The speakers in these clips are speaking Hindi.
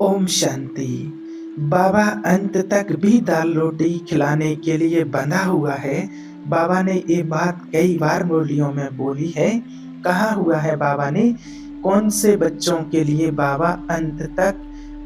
ओम शांति। बाबा अंत तक भी दाल रोटी खिलाने के लिए बंधा हुआ है। बाबा ने ये बात कई बार मुरलियों में बोली है। कहा हुआ है बाबा ने, कौन से बच्चों के लिए बाबा अंत तक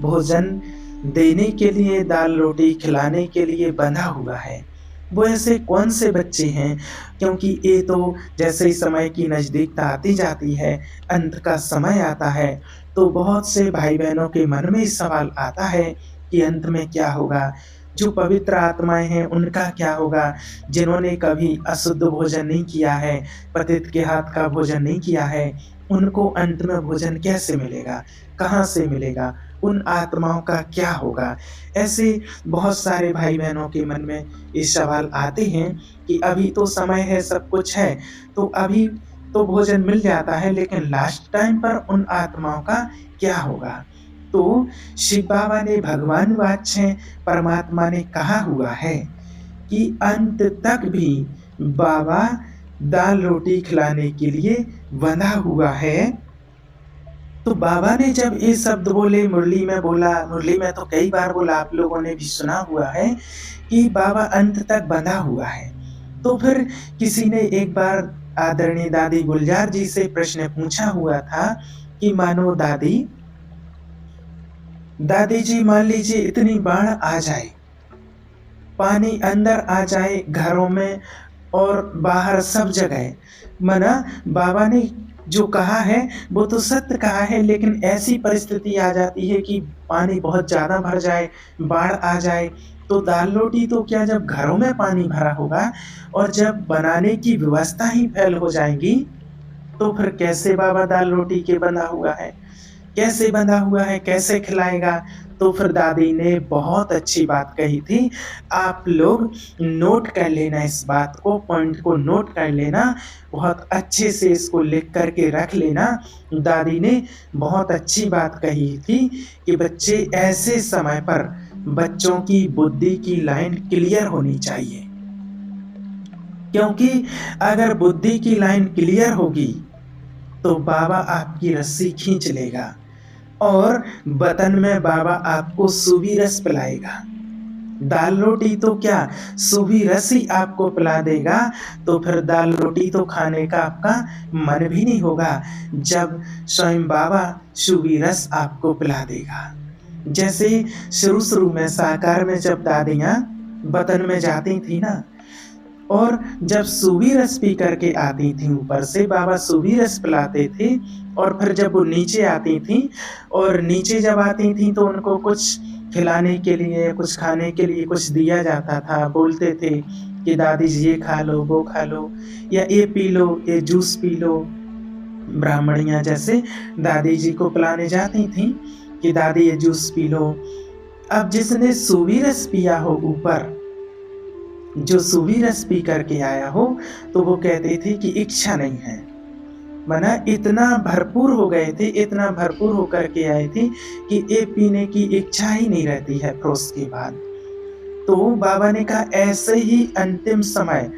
भोजन देने के लिए, दाल रोटी खिलाने के लिए बंधा हुआ है। वो ऐसे कौन से बच्चे हैं, क्योंकि ये तो जैसे ही समय की नज़दीकता आती जाती है, अंत का समय आता है, तो बहुत से भाई-बहनों के मन में सवाल आता है कि अंत में क्या होगा? जो पवित्र आत्माएँ हैं, उनका क्या होगा? जिन्होंने कभी अशुद्ध भोजन नहीं किया है, पतित के हाथ का भोजन नहीं किया है, उनको अंत में भोजन कैसे मिलेगा? कहाँ से मिलेगा? उन आत्माओं का क्या होगा? ऐसे बहुत सारे भाई-बहनों के मन में ये सवाल आते हैं कि अभी तो समय है, सब कुछ है, तो अभी तो भोजन मिल जाता है, लेकिन लास्ट टाइम पर उन आत्माओं का क्या होगा? तो शिव बाबा ने, भगवान वात्सल्य परमात्मा ने कहा हुआ है कि अंत तक भी बाबा दाल रोटी खिलाने के लिए बंधा हुआ है। तो बाबा ने जब ये शब्द बोले, मुरली में बोला, मुरली में तो कई बार बोला, आप लोगों ने भी सुना हुआ है कि बाबा अंत तक बंधा हुआ है। तो फिर किसी ने एक बार आदरणीय दादी गुलजार जी से प्रश्न पूछा हुआ था कि मानो दादी, दादी जी मान लीजिए इतनी बाढ़ आ जाए, पानी अंदर आ जाए घरों में और बाहर सब जगह, मना बाबा ने जो कहा है वो तो सत्य कहा है, लेकिन ऐसी परिस्थिति आ जाती है कि पानी बहुत ज़्यादा भर जाए, बाढ़ आ जाए, तो दाल रोटी तो क्या, जब घरों में पानी भरा होगा और जब बनाने की व्यवस्था ही फेल हो जाएगी, तो फिर कैसे बाबा दाल रोटी के बंधा हुआ है? कैसे बंधा हुआ है, कैसे खिलाएगा? तो फिर दादी ने बहुत अच्छी बात कही थी। आप लोग नोट कर लेना, इस बात को, पॉइंट को नोट कर लेना, बहुत अच्छे से इसको लिख कर के रख लेना। दादी ने बहुत अच्छी बात कही थी कि बच्चे, ऐसे समय पर बच्चों की बुद्धि की लाइन क्लियर होनी चाहिए। क्योंकि अगर बुद्धि की लाइन क्लियर होगी, तो बाबा आपकी रस्सी खींच लेगा और बतन में बाबा आपको सूबी रस पिलाएगा। दाल रोटी तो क्या, सूबी रस ही आपको पिला देगा, तो फिर दाल रोटी तो खाने का आपका मन भी नहीं होगा, जब स्वयं बाबा सूबी रस आपको पिला देगा। जैसे शुरू-शुरू में साकार में जब दादियाँ बतन में जाती थी ना, और जब सूबी रस पी करके आती थीं, ऊपर से बाबा सूबी रस पिलाते थे, और फिर जब वो नीचे आती थीं, और नीचे जब आती थीं तो उनको कुछ खिलाने के लिए, कुछ खाने के लिए कुछ दिया जाता था। बोलते थे कि दादी जी ये खा लो, वो खा लो, या ये पी लो, ये जूस पी लो। ब्राह्मणियाँ जैसे दादी जी को पिलाने जाती थीं कि दादी ये जूस पी लो। अब जिसने सूबी रस पिया हो ऊपर, जो सूबी रस पी करके आया हो, तो वो कहते थे कि इच्छा नहीं है। माना इतना भरपूर हो गए थे, इतना भरपूर होकर के आए थे कि ये पीने की इच्छा ही नहीं रहती है फिर उसके बाद। तो बाबा ने कहा ऐसे ही अंतिम समय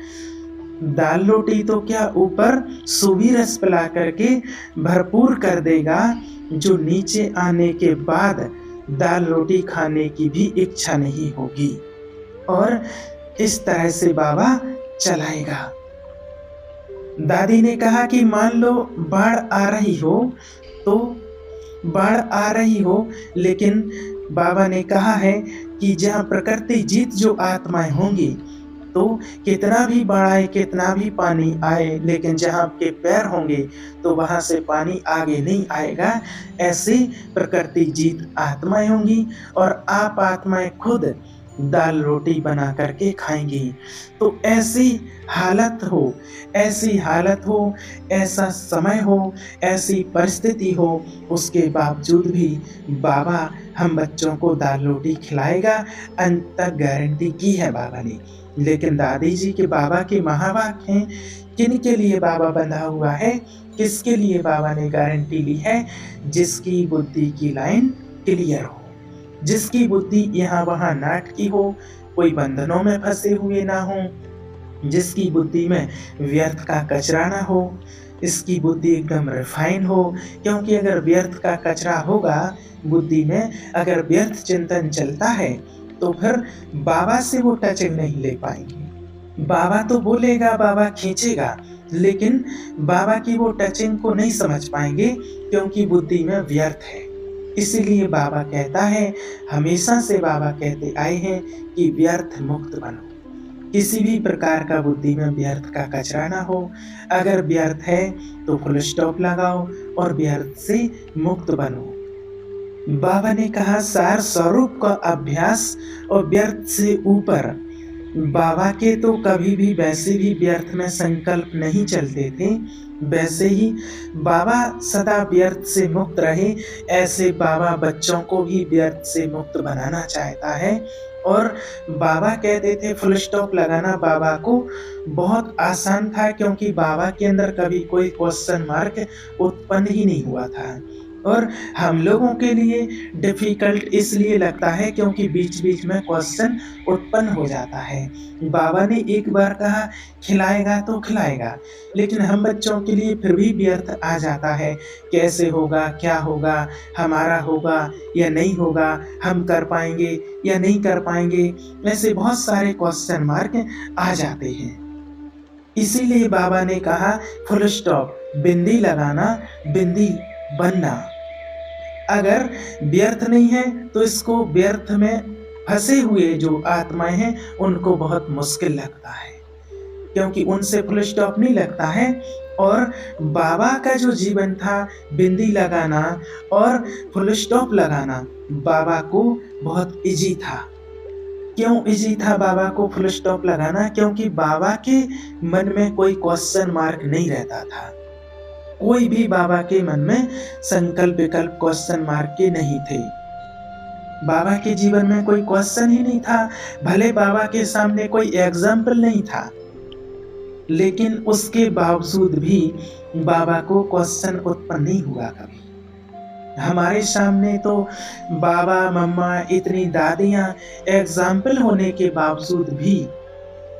दाल रोटी तो क्या, ऊपर सूबी रस पिला करके भरपूर कर देगा, जो नीचे आने के बाद दाल रोटी खाने की भी इच्छा नहीं होगी, और इस तरह से बाबा चलाएगा। दादी ने कहा कि मान लो बाढ़ आ रही हो, तो बाढ़ आ रही हो, लेकिन बाबा ने कहा है कि जहाँ प्रकृति जीत जो आत्माएं होंगी, तो कितना भी बाढ़ आए, कितना भी पानी आए, लेकिन जहाँ आपके पैर होंगे तो वहाँ से पानी आगे नहीं आएगा। ऐसी प्रकृति जीत आत्माएं होंगी, और आप आत्माएं खुद दाल रोटी बना करके खाएंगी। तो ऐसी हालत हो, ऐसी हालत हो, ऐसा समय हो, ऐसी परिस्थिति हो, उसके बावजूद भी बाबा हम बच्चों को दाल रोटी खिलाएगा, अंत तक गारंटी की है बाबा ने। लेकिन दादी जी के बाबा के महावाक्य हैं, किन के लिए बाबा बंधा हुआ है, किसके लिए बाबा ने गारंटी ली है? जिसकी बुद्धि की लाइन क्लियर हो, जिसकी बुद्धि यहाँ वहाँ ना अटकी हो, कोई बंधनों में फंसे हुए ना हो, जिसकी बुद्धि में व्यर्थ का कचरा ना हो, इसकी बुद्धि एकदम रिफाइन हो, क्योंकि अगर व्यर्थ का कचरा होगा बुद्धि में, अगर व्यर्थ चिंतन चलता है तो फिर बाबा से वो टचिंग नहीं ले पाएंगे। बाबा तो बोलेगा, बाबा खींचेगा, लेकिन बाबा की वो टचिंग को नहीं समझ पाएंगे क्योंकि बुद्धि में व्यर्थ है। इसीलिए बाबा कहता है, हमेशा से बाबा कहते आए हैं कि व्यर्थ मुक्त बनो, किसी भी प्रकार का बुद्धि में व्यर्थ का कचरा ना हो। अगर व्यर्थ है तो फुल स्टॉप लगाओ और व्यर्थ से मुक्त बनो। बाबा ने कहा, सार स्वरूप का अभ्यास और व्यर्थ से ऊपर। बाबा के तो कभी भी वैसे भी व्यर्थ में संकल्प नहीं चलते थे, वैसे ही बाबा सदा व्यर्थ से मुक्त रहे, ऐसे बाबा बच्चों को भी व्यर्थ से मुक्त बनाना चाहता है। और बाबा कहते थे फुल स्टॉप लगाना बाबा को बहुत आसान था, क्योंकि बाबा के अंदर कभी कोई क्वेश्चन मार्क उत्पन्न ही नहीं हुआ था। और हम लोगों के लिए डिफिकल्ट इसलिए लगता है क्योंकि बीच बीच में क्वेश्चन उत्पन्न हो जाता है। बाबा ने एक बार कहा खिलाएगा तो खिलाएगा, लेकिन हम बच्चों के लिए फिर भी व्यर्थ आ जाता है, कैसे होगा, क्या होगा, हमारा होगा या नहीं होगा, हम कर पाएंगे या नहीं कर पाएंगे, ऐसे बहुत सारे क्वेश्चन मार्क आ जाते हैं। इसीलिए बाबा ने कहा फुल स्टॉप, बिंदी लगाना, बिंदी बनना। अगर व्यर्थ नहीं है तो इसको व्यर्थ में फंसे हुए जो आत्माएं हैं उनको बहुत मुश्किल लगता है, क्योंकि उनसे फुल स्टॉप नहीं लगता है। और बाबा का जो जीवन था, बिंदी लगाना और फुल स्टॉप लगाना बाबा को बहुत इजी था। क्यों इजी था बाबा को फुल स्टॉप लगाना? क्योंकि बाबा के मन में कोई क्वेश्चन मार्क नहीं रहता था। कोई भी बाबा के मन में संकल्प विकल्प क्वेश्चन मार्क के नहीं थे। बाबा के जीवन में कोई क्वेश्चन ही नहीं था, भले बाबा के सामने कोई एग्जाम्पल नहीं था, लेकिन उसके बावजूद भी बाबा को क्वेश्चन उत्पन्न नहीं हुआ कभी। हमारे सामने तो बाबा, मम्मा, इतनी दादियां एग्जाम्पल होने के बावजूद भी,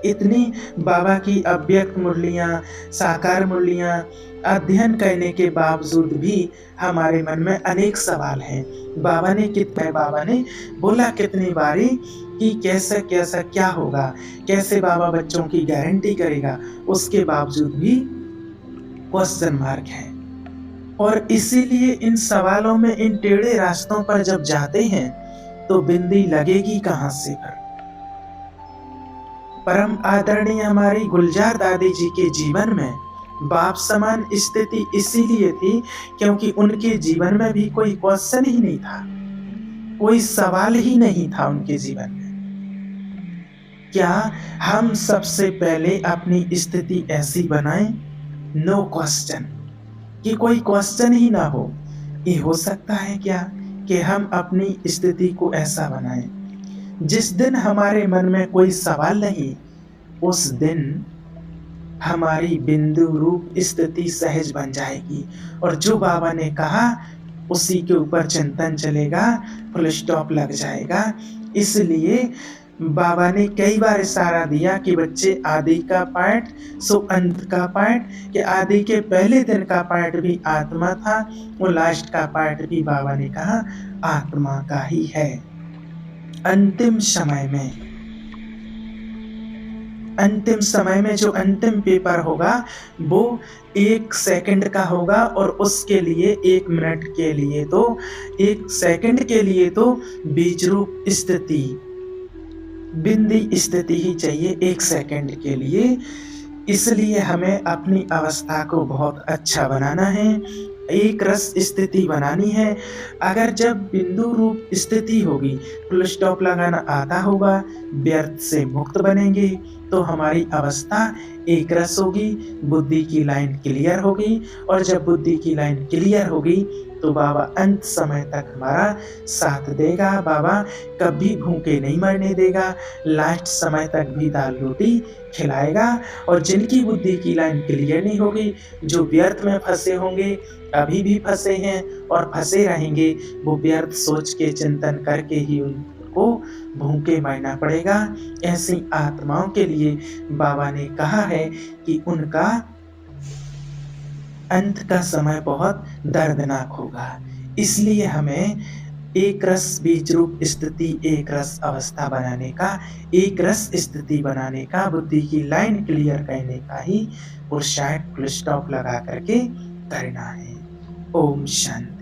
इतनी बाबा की अव्यक्त मुरलियां, साकार मुरलियां अध्ययन करने के बावजूद भी हमारे मन में अनेक सवाल हैं। बाबा ने बोला कितनी बारी कि कैसे कैसा क्या होगा, कैसे बाबा बच्चों की गारंटी करेगा, उसके बावजूद भी क्वेश्चन मार्क है। और इसीलिए इन सवालों में, इन टेढ़े रास्तों पर जब जाते हैं तो बिंदी लगेगी कहां से पर। परम आदरणीय हमारी गुलजार दादी जी के जीवन में बाप समान स्थिति इसीलिए थी क्योंकि उनके जीवन में भी कोई क्वेश्चन ही नहीं था, कोई सवाल ही नहीं था उनके जीवन में। क्या हम सबसे पहले अपनी स्थिति ऐसी बनाएं, नो क्वेश्चन, कि कोई क्वेश्चन ही ना हो? ये हो सकता है क्या कि हम अपनी स्थिति को ऐसा बनाएं? जिस दिन हमारे मन में कोई सवाल नहीं, उस दिन हमारी बिंदु रूप स्थिति सहज बन जाएगी, और जो बाबा ने कहा उसी के ऊपर चिंतन चलेगा, फुल स्टॉप लग जाएगा। इसलिए बाबा ने कई बार इशारा दिया कि बच्चे, आदि का पार्ट सो अंत का पार्ट, कि आदि के पहले दिन का पार्ट भी आत्मा था, वो लास्ट का पार्ट भी बाबा ने कहा आत्मा का ही है। अंतिम समय में जो अंतिम पेपर होगा वो 1 सेकंड का होगा, और उसके लिए 1 मिनट के लिए तो 1 सेकंड के लिए तो बीज रूप स्थिति, बिंदी स्थिति ही चाहिए 1 सेकंड के लिए। इसलिए हमें अपनी अवस्था को बहुत अच्छा बनाना है, एक रस स्थिति बनानी है। अगर जब बिंदु रूप स्थिति होगी, फुल स्टॉप लगाना आता होगा, व्यर्थ से मुक्त बनेंगे, तो हमारी अवस्था एक रस होगी, बुद्धि की लाइन क्लियर होगी। और जब बुद्धि की लाइन क्लियर होगी तो बाबा अंत समय तक हमारा साथ देगा। बाबा कभी भूखे नहीं मरने देगा, लास्ट समय तक भी दाल रोटी खिलाएगा। और जिनकी बुद्धि की लाइन क्लियर नहीं होगी, जो व्यर्थ में फंसे होंगे, अभी भी फंसे हैं और फंसे रहेंगे, वो व्यर्थ सोच के चिंतन करके ही उनको भूखे मरना पड़ेगा। ऐसी आत्माओं के लिए बाबा ने कहा है कि उनका अंत का समय बहुत दर्दनाक होगा। इसलिए हमें एक रस बीज रूप स्थिति, एक रस अवस्था बनाने का, एक रस स्थिति बनाने का, बुद्धि की लाइन क्लियर करने का ही पुरुषार्थ फुल स्टॉप लगा करके करना है। ओम शांति।